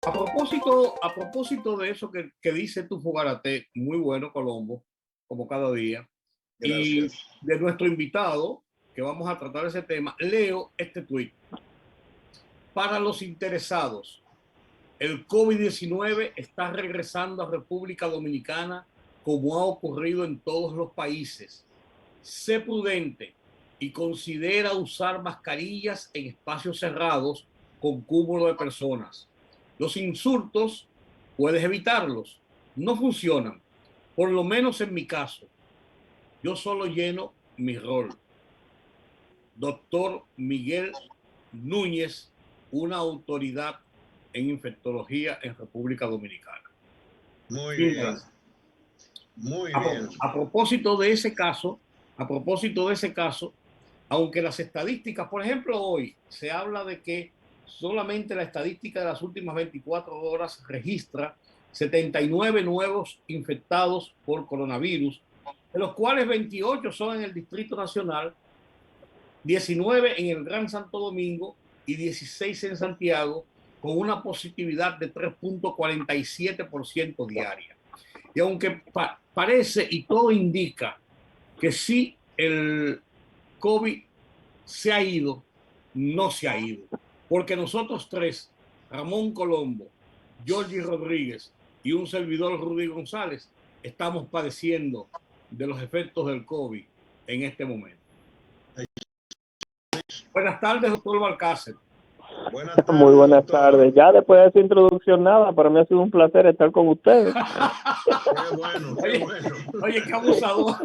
A propósito de eso que dice tu Fogarate, muy bueno, Colombo, como cada día, y Gracias. de nuestro invitado, que vamos a tratar ese tema, leo este tuit. Para los interesados, el COVID-19 está regresando a República Dominicana como ha ocurrido en todos los países. Sé prudente y considera usar mascarillas en espacios cerrados con cúmulo de personas. Los insultos puedes evitarlos, no funcionan, por lo menos en mi caso. Yo solo lleno mi rol. Doctor Miguel Núñez, una autoridad en infectología en República Dominicana. Muy Fin de la bien, cita. muy A, bien. a propósito de ese caso, aunque las estadísticas, por ejemplo, hoy se habla de que solamente la estadística de las últimas 24 horas registra 79 nuevos infectados por coronavirus, de los cuales 28 son en el Distrito Nacional, 19 en el Gran Santo Domingo y 16 en Santiago, con una positividad de 3.47% diaria. Y aunque parece y todo indica que sí el COVID se ha ido, no se ha ido. Porque nosotros tres, Ramón Colombo, Georgie Rodríguez y un servidor Rudy González, estamos padeciendo de los efectos del COVID en este momento. Buenas tardes, doctor Balcácer. Buenas Muy tardes, buenas doctor. tardes. Ya después de esa introducción, nada, para mí ha sido un placer estar con ustedes. Qué bueno, qué bueno. Oye, qué abusador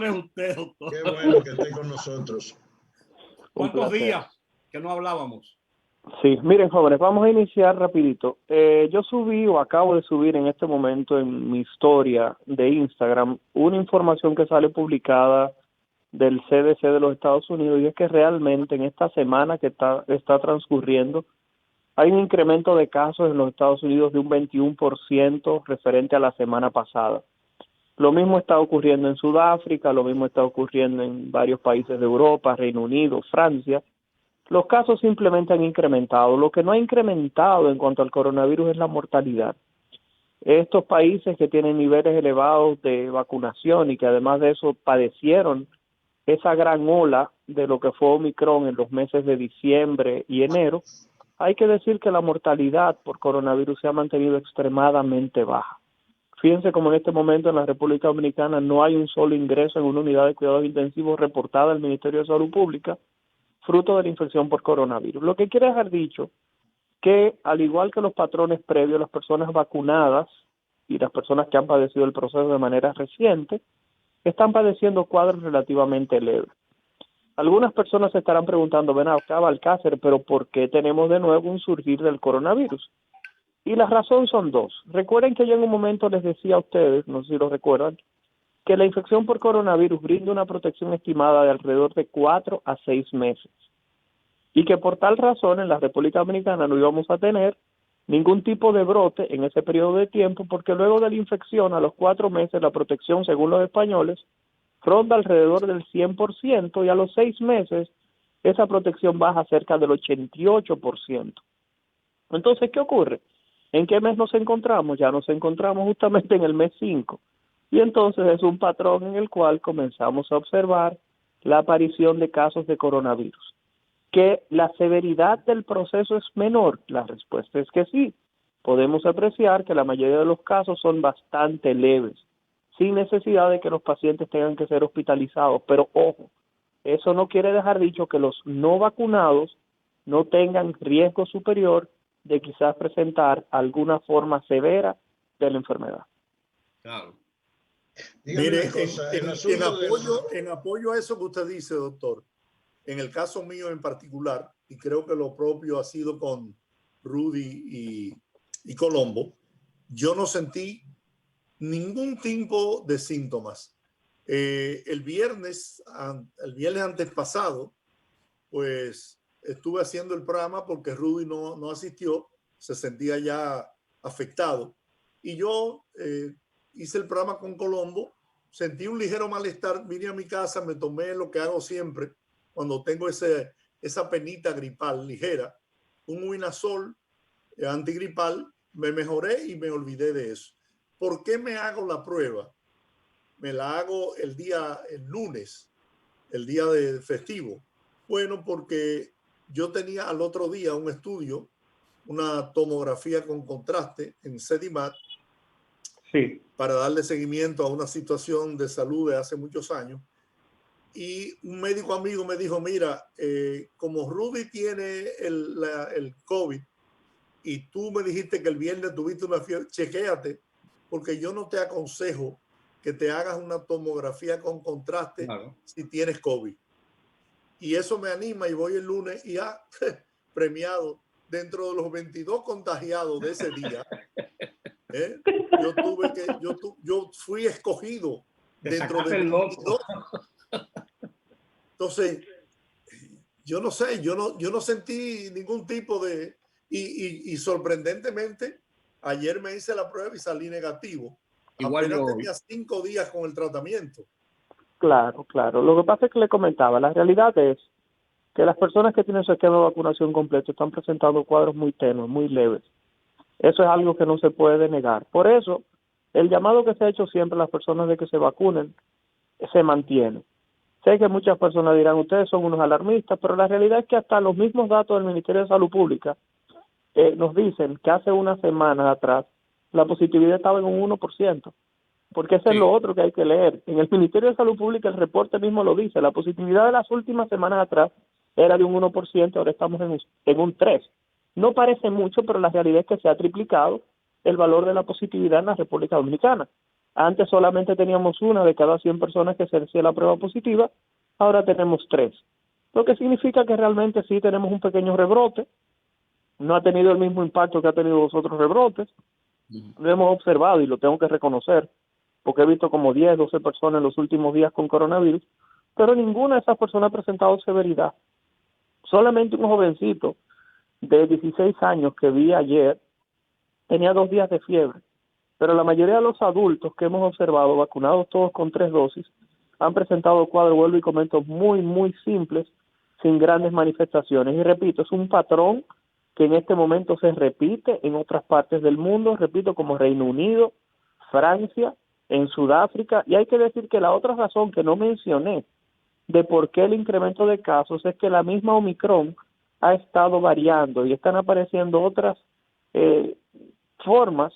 es usted, doctor. Qué bueno que esté con nosotros. Un ¿Cuántos placer. días que no hablábamos? Sí, miren, jóvenes, vamos a iniciar rapidito. Yo subí o acabo de subir en este momento en mi historia de Instagram una información que sale publicada del CDC de los Estados Unidos, y es que realmente en esta semana que está transcurriendo hay un incremento de casos en los Estados Unidos de un 21% referente a la semana pasada. Lo mismo está ocurriendo en Sudáfrica, lo mismo está ocurriendo en varios países de Europa, Reino Unido, Francia. Los casos simplemente han incrementado. Lo que no ha incrementado en cuanto al coronavirus es la mortalidad. Estos países que tienen niveles elevados de vacunación y que además de eso padecieron esa gran ola de lo que fue Omicron en los meses de diciembre y enero, hay que decir que la mortalidad por coronavirus se ha mantenido extremadamente baja. Fíjense como en este momento en la República Dominicana no hay un solo ingreso en una unidad de cuidados intensivos reportada al Ministerio de Salud Pública, fruto de la infección por coronavirus. Lo que quiere dejar dicho que, al igual que los patrones previos, las personas vacunadas y las personas que han padecido el proceso de manera reciente, están padeciendo cuadros relativamente leves. Algunas personas se estarán preguntando, ven acá, Balcácer, pero ¿por qué tenemos de nuevo un surgir del coronavirus? Y la razón son dos. Recuerden que yo en un momento les decía a ustedes, no sé si lo recuerdan, que la infección por coronavirus brinda una protección estimada de alrededor de 4 a 6 meses. Y que por tal razón en la República Dominicana no íbamos a tener ningún tipo de brote en ese periodo de tiempo, porque luego de la infección a los 4 meses la protección, según los españoles, ronda alrededor del 100% y a los 6 meses esa protección baja cerca del 88%. Entonces, ¿qué ocurre? ¿En qué mes nos encontramos? Ya nos encontramos justamente en el mes 5. Y entonces es un patrón en el cual comenzamos a observar la aparición de casos de coronavirus. ¿Que la severidad del proceso es menor? La respuesta es que sí. Podemos apreciar que la mayoría de los casos son bastante leves, sin necesidad de que los pacientes tengan que ser hospitalizados. Pero ojo, eso no quiere dejar dicho que los no vacunados no tengan riesgo superior de quizás presentar alguna forma severa de la enfermedad. Claro. Dígame Mire, una cosa, el asunto en apoyo a eso que usted dice, doctor, en el caso mío en particular, y creo que lo propio ha sido con Rudy y Colombo, yo no sentí ningún tipo de síntomas. El viernes antes pasado, pues estuve haciendo el programa porque Rudy no asistió, se sentía ya afectado. Y yo hice el programa con Colombo, sentí un ligero malestar, vine a mi casa, me tomé lo que hago siempre cuando tengo esa penita gripal ligera, un Winazol, antigripal, me mejoré y me olvidé de eso. ¿Por qué me hago la prueba? Me la hago el lunes, el día de festivo. Bueno, porque yo tenía al otro día un estudio, una tomografía con contraste en CEDIMAT, Sí. para darle seguimiento a una situación de salud de hace muchos años. Y un médico amigo me dijo, mira, como Rudy tiene el COVID y tú me dijiste que el viernes tuviste una fiebre, chequéate, porque yo no te aconsejo que te hagas una tomografía con contraste si tienes COVID. Y eso me anima y voy el lunes y premiado. Dentro de los 22 contagiados de ese día, yo fui escogido dentro de 22. Entonces, yo no sé, yo no sentí ningún tipo de... Y sorprendentemente, ayer me hice la prueba y salí negativo. Igual apenas yo tenía 5 días con el tratamiento. Claro, claro. Lo que pasa es que le comentaba, la realidad es que las personas que tienen su esquema de vacunación completo están presentando cuadros muy tenues, muy leves. Eso es algo que no se puede negar. Por eso, el llamado que se ha hecho siempre a las personas de que se vacunen se mantiene. Sé que muchas personas dirán, ustedes son unos alarmistas, pero la realidad es que hasta los mismos datos del Ministerio de Salud Pública nos dicen que hace unas semanas atrás la positividad estaba en un 1%, porque eso es lo otro que hay que leer. En el Ministerio de Salud Pública el reporte mismo lo dice, la positividad de las últimas semanas atrás era de un 1%, ahora estamos en un 3%. No parece mucho, pero la realidad es que se ha triplicado el valor de la positividad en la República Dominicana. Antes solamente teníamos 1 de cada 100 personas que se hacía la prueba positiva, ahora tenemos 3. Lo que significa que realmente sí tenemos un pequeño rebrote, no ha tenido el mismo impacto que ha tenido los otros rebrotes. Lo hemos observado y lo tengo que reconocer, porque he visto como 10, 12 personas en los últimos días con coronavirus, pero ninguna de esas personas ha presentado severidad. Solamente un jovencito de 16 años que vi ayer tenía 2 días de fiebre, pero la mayoría de los adultos que hemos observado, vacunados todos con 3 dosis, han presentado cuadros, vuelvo y comento, muy, muy simples, sin grandes manifestaciones. Y repito, es un patrón que en este momento se repite en otras partes del mundo, repito, como Reino Unido, Francia, en Sudáfrica, y hay que decir que la otra razón que no mencioné de por qué el incremento de casos es que la misma Omicron ha estado variando y están apareciendo otras formas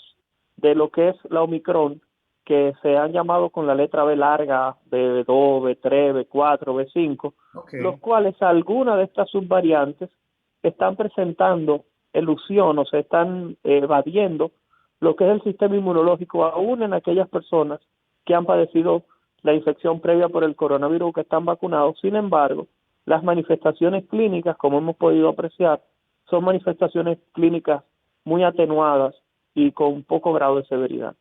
de lo que es la Omicron que se han llamado con la letra B larga, B2, B3, B4, B5, los cuales algunas de estas subvariantes están presentando elusión o se están evadiendo lo que es el sistema inmunológico, aún en aquellas personas que han padecido la infección previa por el coronavirus que están vacunados. Sin embargo, las manifestaciones clínicas, como hemos podido apreciar, son manifestaciones clínicas muy atenuadas y con poco grado de severidad.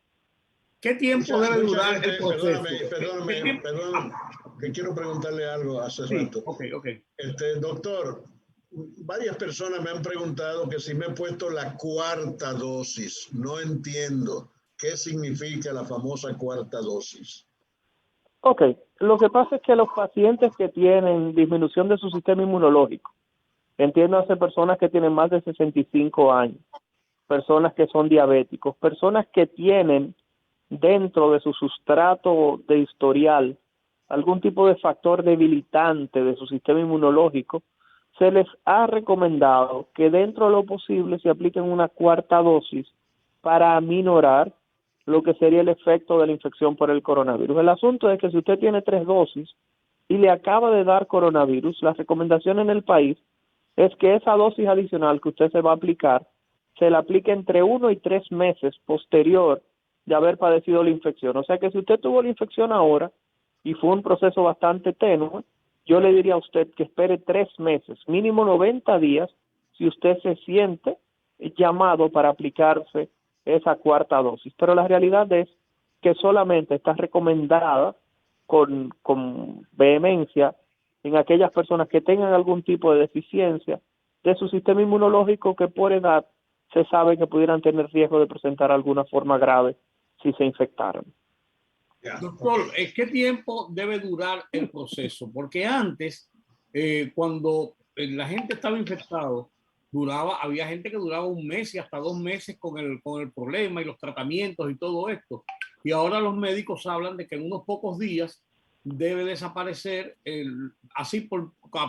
¿Qué tiempo debe durar el proceso? Perdóname, que quiero preguntarle algo hace rato. Doctor, varias personas me han preguntado que si me he puesto la 4ª dosis. No entiendo qué significa la famosa 4ª dosis. Ok, lo que pasa es que los pacientes que tienen disminución de su sistema inmunológico, entiéndase personas que tienen más de 65 años, personas que son diabéticos, personas que tienen dentro de su sustrato de historial algún tipo de factor debilitante de su sistema inmunológico, se les ha recomendado que dentro de lo posible se apliquen una 4ª dosis para aminorar lo que sería el efecto de la infección por el coronavirus. El asunto es que si usted tiene 3 dosis y le acaba de dar coronavirus, la recomendación en el país es que esa dosis adicional que usted se va a aplicar, se la aplique entre 1 y 3 meses posterior de haber padecido la infección. O sea que si usted tuvo la infección ahora y fue un proceso bastante tenue, yo le diría a usted que espere 3 meses, mínimo 90 días, si usted se siente llamado para aplicarse esa 4ª dosis. Pero la realidad es que solamente está recomendada con vehemencia en aquellas personas que tengan algún tipo de deficiencia de su sistema inmunológico que por edad se sabe que pudieran tener riesgo de presentar alguna forma grave si se infectaron. Doctor, ¿qué tiempo debe durar el proceso? Porque antes, cuando la gente estaba infectado, había gente que duraba un mes y hasta 2 meses con el problema y los tratamientos y todo esto. Y ahora los médicos hablan de que en unos pocos días debe desaparecer,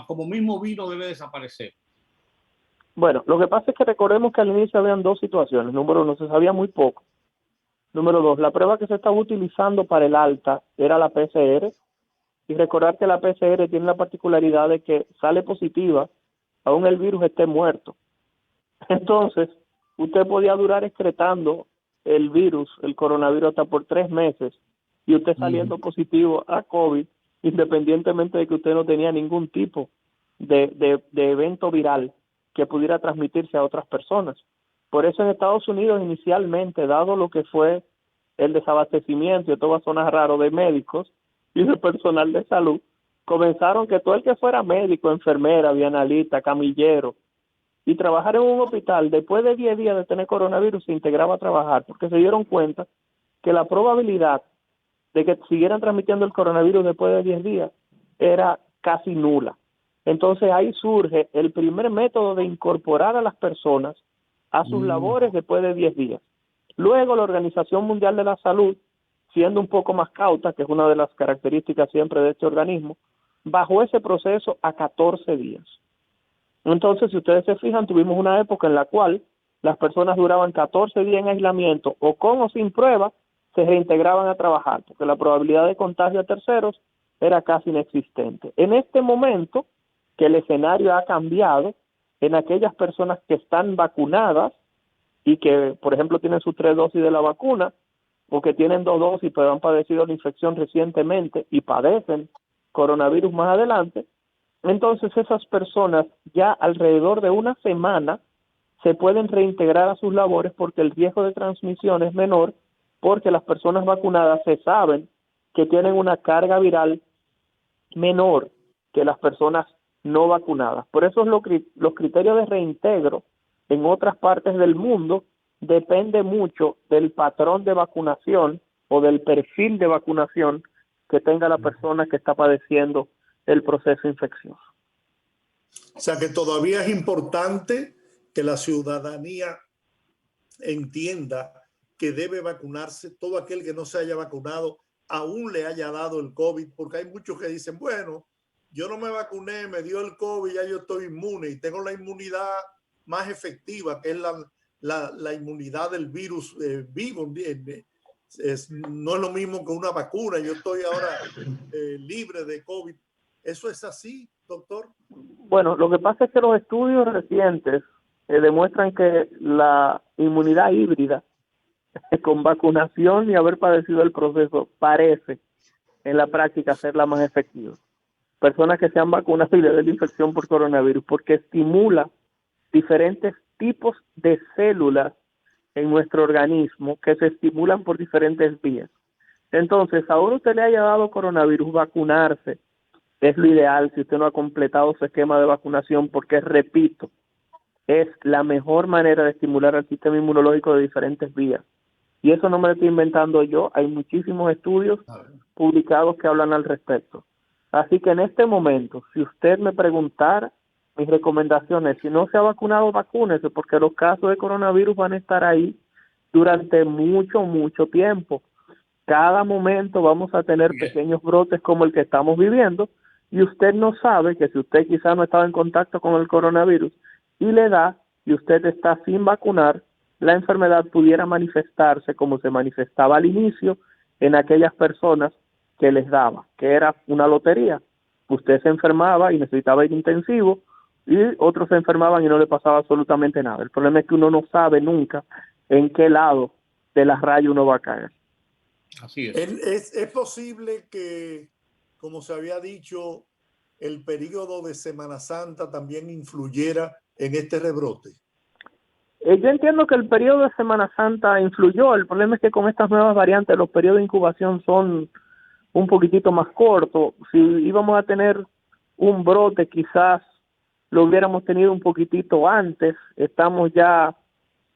como mismo vino debe desaparecer. Bueno, lo que pasa es que recordemos que al inicio habían dos situaciones. Número uno, se sabía muy poco. Número dos, la prueba que se estaba utilizando para el alta era la PCR. Y recordar que la PCR tiene la particularidad de que sale positiva, aún el virus esté muerto. Entonces, usted podía durar excretando el virus, el coronavirus, hasta por 3 meses, y usted saliendo positivo a COVID, independientemente de que usted no tenía ningún tipo de evento viral que pudiera transmitirse a otras personas. Por eso en Estados Unidos inicialmente, dado lo que fue el desabastecimiento, y esto va a sonar raro, de médicos y de personal de salud, comenzaron que todo el que fuera médico, enfermera, bienalista, camillero, y trabajar en un hospital, después de 10 días de tener coronavirus, se integraba a trabajar, porque se dieron cuenta que la probabilidad de que siguieran transmitiendo el coronavirus después de 10 días era casi nula. Entonces ahí surge el primer método de incorporar a las personas a sus labores después de 10 días. Luego la Organización Mundial de la Salud, siendo un poco más cauta, que es una de las características siempre de este organismo, bajó ese proceso a 14 días. Entonces, si ustedes se fijan, tuvimos una época en la cual las personas duraban 14 días en aislamiento, o con o sin prueba, se reintegraban a trabajar, porque la probabilidad de contagio a terceros era casi inexistente. En este momento, que el escenario ha cambiado, en aquellas personas que están vacunadas y que, por ejemplo, tienen sus 3 dosis de la vacuna, o que tienen 2 dosis pero han padecido la infección recientemente y padecen coronavirus más adelante, entonces esas personas ya alrededor de una semana se pueden reintegrar a sus labores porque el riesgo de transmisión es menor, porque las personas vacunadas se saben que tienen una carga viral menor que las personas no vacunadas. Por eso los criterios de reintegro en otras partes del mundo depende mucho del patrón de vacunación o del perfil de vacunación que tenga la persona que está padeciendo el proceso infeccioso. O sea que todavía es importante que la ciudadanía entienda que debe vacunarse. Todo aquel que no se haya vacunado aún le haya dado el COVID, porque hay muchos que dicen, bueno, yo no me vacuné, me dio el COVID, ya yo estoy inmune y tengo la inmunidad más efectiva, que es la inmunidad del virus vivo. No es lo mismo que una vacuna. Yo estoy ahora libre de COVID. ¿Eso es así, doctor? Bueno, lo que pasa es que los estudios recientes demuestran que la inmunidad híbrida con vacunación y haber padecido el proceso parece en la práctica ser la más efectiva. Personas que se han vacunado y le den la infección por coronavirus, porque estimula diferentes tipos de células en nuestro organismo que se estimulan por diferentes vías. Entonces, ahora usted le haya dado coronavirus, vacunarse es lo ideal si usted no ha completado su esquema de vacunación, porque, repito, es la mejor manera de estimular al sistema inmunológico de diferentes vías. Y eso no me lo estoy inventando yo, hay muchísimos estudios publicados que hablan al respecto. Así que en este momento, si usted me preguntara, mis recomendaciones, si no se ha vacunado, vacúnese, porque los casos de coronavirus van a estar ahí durante mucho tiempo. Cada momento vamos a tener pequeños brotes como el que estamos viviendo, y usted no sabe que si usted quizás no estaba en contacto con el coronavirus y le da, y usted está sin vacunar, la enfermedad pudiera manifestarse como se manifestaba al inicio en aquellas personas que les daba, que era una lotería. Usted se enfermaba y necesitaba ir intensivo, y otros se enfermaban y no le pasaba absolutamente nada. El problema es que uno no sabe nunca en qué lado de la raya uno va a caer. Así es. Es posible que, como se había dicho, el periodo de Semana Santa también influyera en este rebrote. Yo entiendo que el periodo de Semana Santa influyó. El problema es que con estas nuevas variantes los periodos de incubación son un poquitito más cortos. Si íbamos a tener un brote, quizás lo hubiéramos tenido un poquitito antes. Estamos ya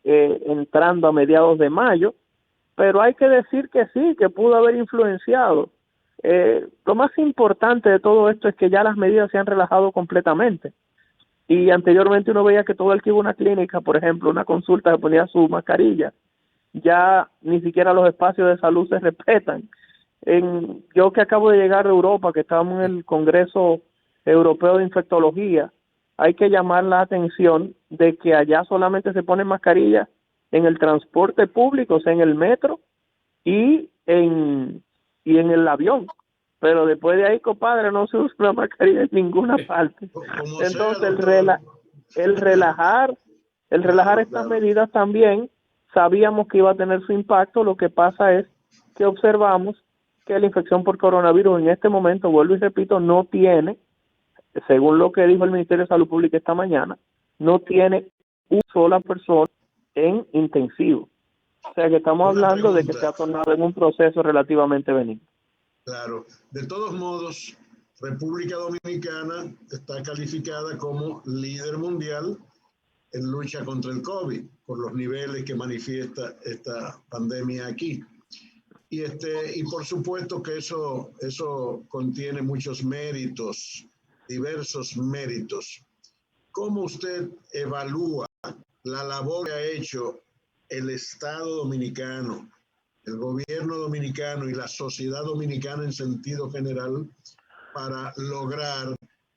entrando a mediados de mayo, pero hay que decir que sí, que pudo haber influenciado. Lo más importante de todo esto es que ya las medidas se han relajado completamente. Y anteriormente uno veía que todo el que iba a una clínica, por ejemplo, una consulta, se ponía su mascarilla. Ya ni siquiera los espacios de salud se respetan. Yo que acabo de llegar de Europa, que estábamos en el Congreso Europeo de Infectología, hay que llamar la atención de que allá solamente se ponen mascarillas en el transporte público, o sea, en el metro y en el avión. Pero después de ahí, compadre, no se usa una mascarilla en ninguna parte. Entonces, el relajar estas medidas también, sabíamos que iba a tener su impacto. Lo que pasa es que observamos que la infección por coronavirus en este momento, vuelvo y repito, no tiene, según lo que dijo el Ministerio de Salud Pública esta mañana, no tiene una sola persona en intensivo. O sea que estamos hablando de que se ha tornado en un proceso relativamente benigno. Claro. De todos modos, República Dominicana está calificada como líder mundial en lucha contra el COVID, por los niveles que manifiesta esta pandemia aquí. Y por supuesto que eso contiene muchos méritos, diversos méritos. ¿Cómo usted evalúa la labor que ha hecho el Estado dominicano, el gobierno dominicano y la sociedad dominicana en sentido general para lograr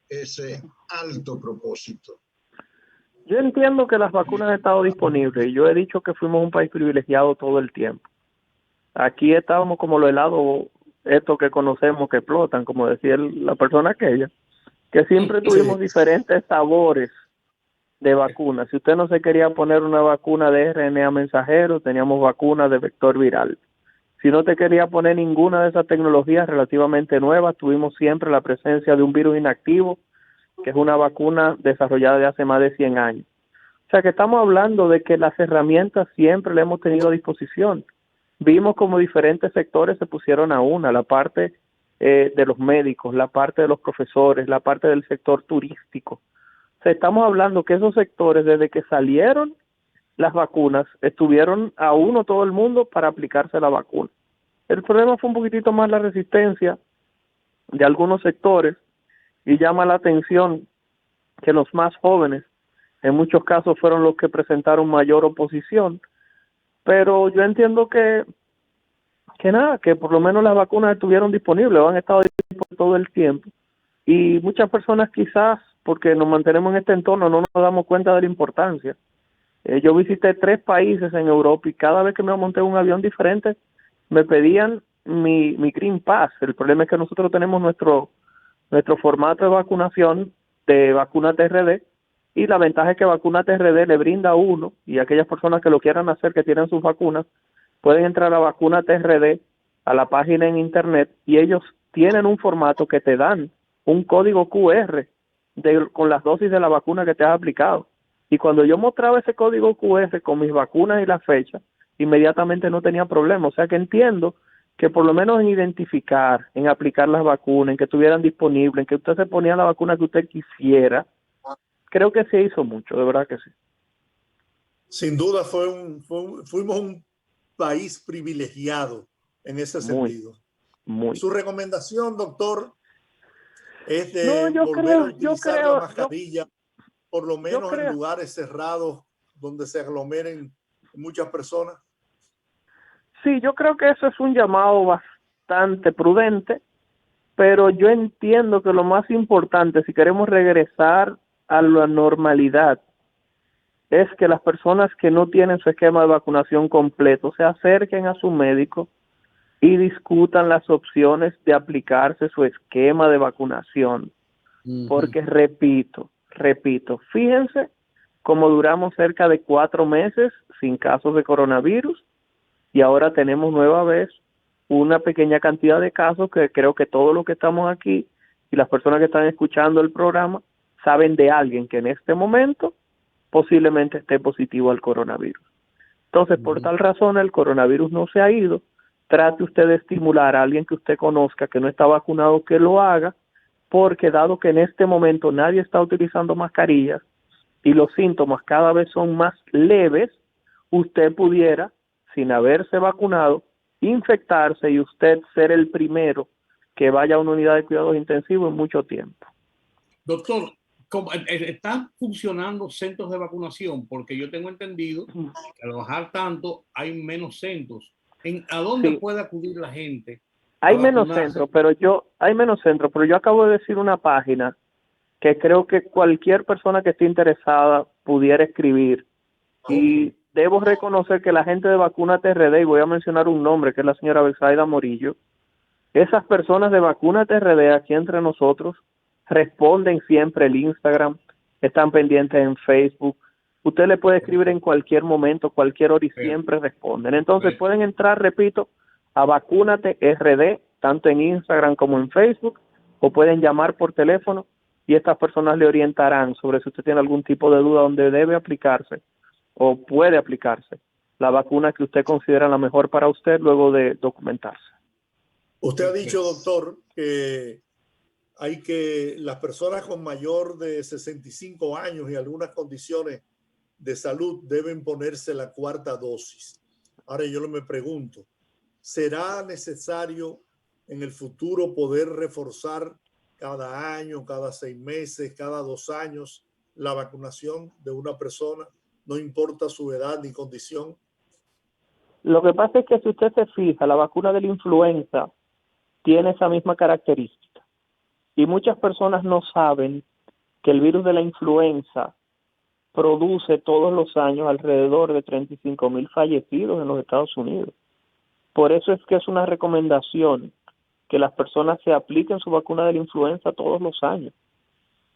ese alto propósito? Yo entiendo que las vacunas han estado disponibles y yo he dicho que fuimos un país privilegiado todo el tiempo. Aquí estábamos como los helados, estos que conocemos que explotan, como decía la persona aquella, que siempre tuvimos diferentes sabores de vacunas. Si usted no se quería poner una vacuna de RNA mensajero, teníamos vacunas de vector viral. Si no te quería poner ninguna de esas tecnologías relativamente nuevas, tuvimos siempre la presencia de un virus inactivo, que es una vacuna desarrollada de hace más de 100 años. O sea que estamos hablando de que las herramientas siempre las hemos tenido a disposición. Vimos como diferentes sectores se pusieron a una, la parte de los médicos, la parte de los profesores, la parte del sector turístico. O sea, estamos hablando que esos sectores, desde que salieron las vacunas, estuvieron a uno todo el mundo para aplicarse la vacuna. El problema fue un poquitito más la resistencia de algunos sectores y llama la atención que los más jóvenes, en muchos casos, fueron los que presentaron mayor oposición. Pero yo entiendo que nada, que por lo menos las vacunas estuvieron disponibles, han estado disponibles todo el tiempo. Y muchas personas quizás, porque nos mantenemos en este entorno, no nos damos cuenta de la importancia. Yo visité 3 países en Europa y cada vez que me monté en un avión diferente, me pedían mi Green Pass. El problema es que nosotros tenemos nuestro formato de vacunación de vacuna TRD, y la ventaja es que vacuna TRD le brinda a uno, y aquellas personas que lo quieran hacer, que tienen sus vacunas, pueden entrar a vacuna TRD, a la página en internet, y ellos tienen un formato que te dan un código QR con las dosis de la vacuna que te has aplicado. Y cuando yo mostraba ese código QR con mis vacunas y la fecha, inmediatamente no tenía problema. O sea que entiendo que por lo menos en identificar, en aplicar las vacunas, en que estuvieran disponibles, en que usted se ponía la vacuna que usted quisiera, creo que se hizo mucho, de verdad que sí. Sin duda fuimos un país privilegiado en ese sentido. Muy. Su recomendación, doctor, es de volver a utilizar la mascarilla, por lo menos en lugares cerrados donde se aglomeren muchas personas. Sí, yo creo que eso es un llamado bastante prudente, pero yo entiendo que lo más importante, si queremos regresar a la normalidad, es que las personas que no tienen su esquema de vacunación completo se acerquen a su médico y discutan las opciones de aplicarse su esquema de vacunación. Porque repito, fíjense cómo duramos cerca de 4 meses sin casos de coronavirus y ahora tenemos nueva vez una pequeña cantidad de casos que creo que todos los que estamos aquí y las personas que están escuchando el programa saben de alguien que en este momento posiblemente esté positivo al coronavirus. Entonces, por tal razón, el coronavirus no se ha ido. Trate usted de estimular a alguien que usted conozca que no está vacunado que lo haga, porque dado que en este momento nadie está utilizando mascarillas y los síntomas cada vez son más leves, usted pudiera, sin haberse vacunado, infectarse y usted ser el primero que vaya a una unidad de cuidados intensivos en mucho tiempo. Doctor, ¿Están funcionando centros de vacunación? Porque yo tengo entendido que al bajar tanto hay menos centros. ¿A dónde puede acudir la gente? Hay menos centros, pero yo acabo de decir una página que creo que cualquier persona que esté interesada pudiera escribir. Y debo reconocer que la gente de Vacúnate RD, y voy a mencionar un nombre, que es la señora Betsaida Morillo, esas personas de Vacúnate RD aquí entre nosotros responden siempre el Instagram, están pendientes en Facebook. Usted le puede escribir en cualquier momento, cualquier hora y siempre responden. Entonces pueden entrar, repito, a Vacúnate RD, tanto en Instagram como en Facebook, o pueden llamar por teléfono y estas personas le orientarán sobre si usted tiene algún tipo de duda donde debe aplicarse o puede aplicarse la vacuna que usted considera la mejor para usted luego de documentarse. Usted ha dicho, doctor, que las personas con mayor de 65 años y algunas condiciones de salud deben ponerse la cuarta dosis. Ahora yo me pregunto, ¿será necesario en el futuro poder reforzar cada año, cada 6 meses, cada 2 años la vacunación de una persona? No importa su edad ni condición. Lo que pasa es que si usted se fija, la vacuna de la influenza tiene esa misma característica. Y muchas personas no saben que el virus de la influenza produce todos los años alrededor de 35,000 fallecidos en los Estados Unidos. Por eso es que es una recomendación que las personas se apliquen su vacuna de la influenza todos los años.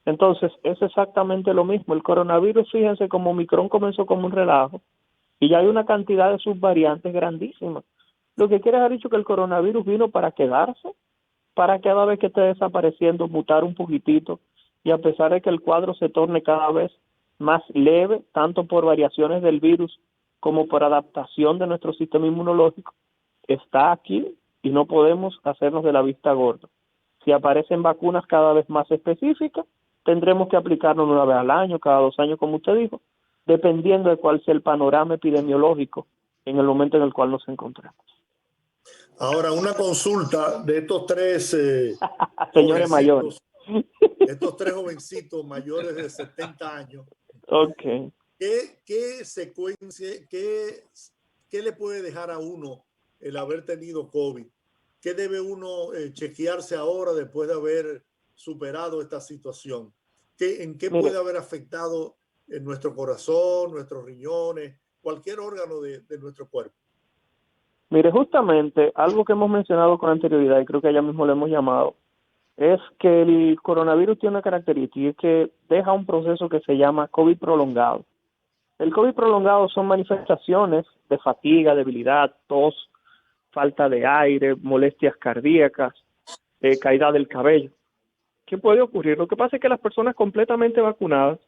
Entonces, es exactamente lo mismo. El coronavirus, fíjense, como Omicron comenzó como un relajo y ya hay una cantidad de subvariantes grandísimas. Lo que quiere decir que el coronavirus vino para quedarse, para cada vez que esté desapareciendo mutar un poquitito, y a pesar de que el cuadro se torne cada vez más leve, tanto por variaciones del virus como por adaptación de nuestro sistema inmunológico, está aquí y no podemos hacernos de la vista gorda. Si aparecen vacunas cada vez más específicas, tendremos que aplicarnos una vez al año, cada 2 años, como usted dijo, dependiendo de cuál sea el panorama epidemiológico en el momento en el cual nos encontramos. Ahora, una consulta de estos 3 señores mayores. Estos 3 jovencitos mayores de 70 años. Okay. ¿Qué secuencia, qué le puede dejar a uno el haber tenido COVID? ¿Qué debe uno chequearse ahora después de haber superado esta situación? ¿En qué puede haber afectado en nuestro corazón, nuestros riñones, cualquier órgano de nuestro cuerpo? Mire, justamente algo que hemos mencionado con anterioridad, y creo que ya mismo lo hemos llamado, es que el coronavirus tiene una característica, y es que deja un proceso que se llama COVID prolongado. El COVID prolongado son manifestaciones de fatiga, debilidad, tos, falta de aire, molestias cardíacas, caída del cabello. ¿Qué puede ocurrir? Lo que pasa es que las personas completamente vacunadas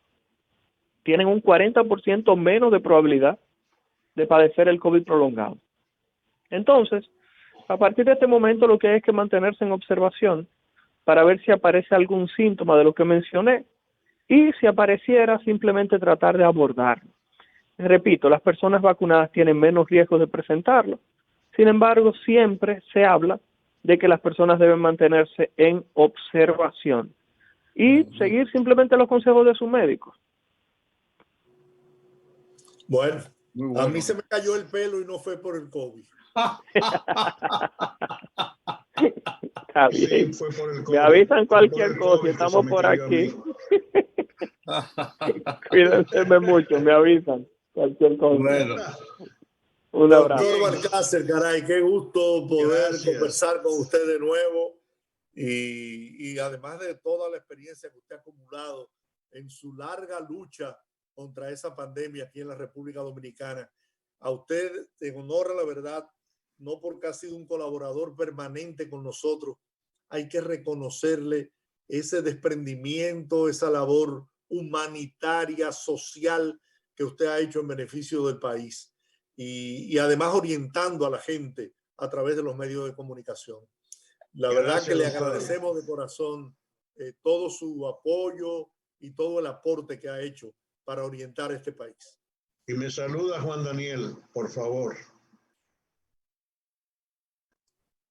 tienen un 40% menos de probabilidad de padecer el COVID prolongado. Entonces, a partir de este momento lo que hay es que mantenerse en observación para ver si aparece algún síntoma de lo que mencioné, y si apareciera, simplemente tratar de abordarlo. Repito, las personas vacunadas tienen menos riesgo de presentarlo. Sin embargo, siempre se habla de que las personas deben mantenerse en observación y seguir simplemente los consejos de sus médicos. Bueno, a mí se me cayó el pelo y no fue por el COVID. Está bien. Sí, me avisan cualquier cosa, estamos por aquí. Cuídense mucho, me avisan cualquier cosa. Bueno. Un abrazo. Doctor Balcácer, caray, qué gusto poder conversar con usted de nuevo, y además de toda la experiencia que usted ha acumulado en su larga lucha contra esa pandemia aquí en la República Dominicana. A usted, en honor a la verdad, no porque ha sido un colaborador permanente con nosotros, hay que reconocerle ese desprendimiento, esa labor humanitaria, social que usted ha hecho en beneficio del país, y además orientando a la gente a través de los medios de comunicación. La verdad que le agradecemos de corazón todo su apoyo y todo el aporte que ha hecho para orientar a este país. Y me saluda Juan Daniel, por favor.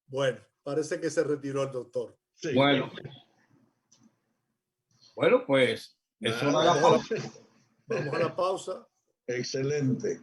Bueno, parece que se retiró el doctor. Sí. Bueno, pues Vamos a la pausa. Excelente.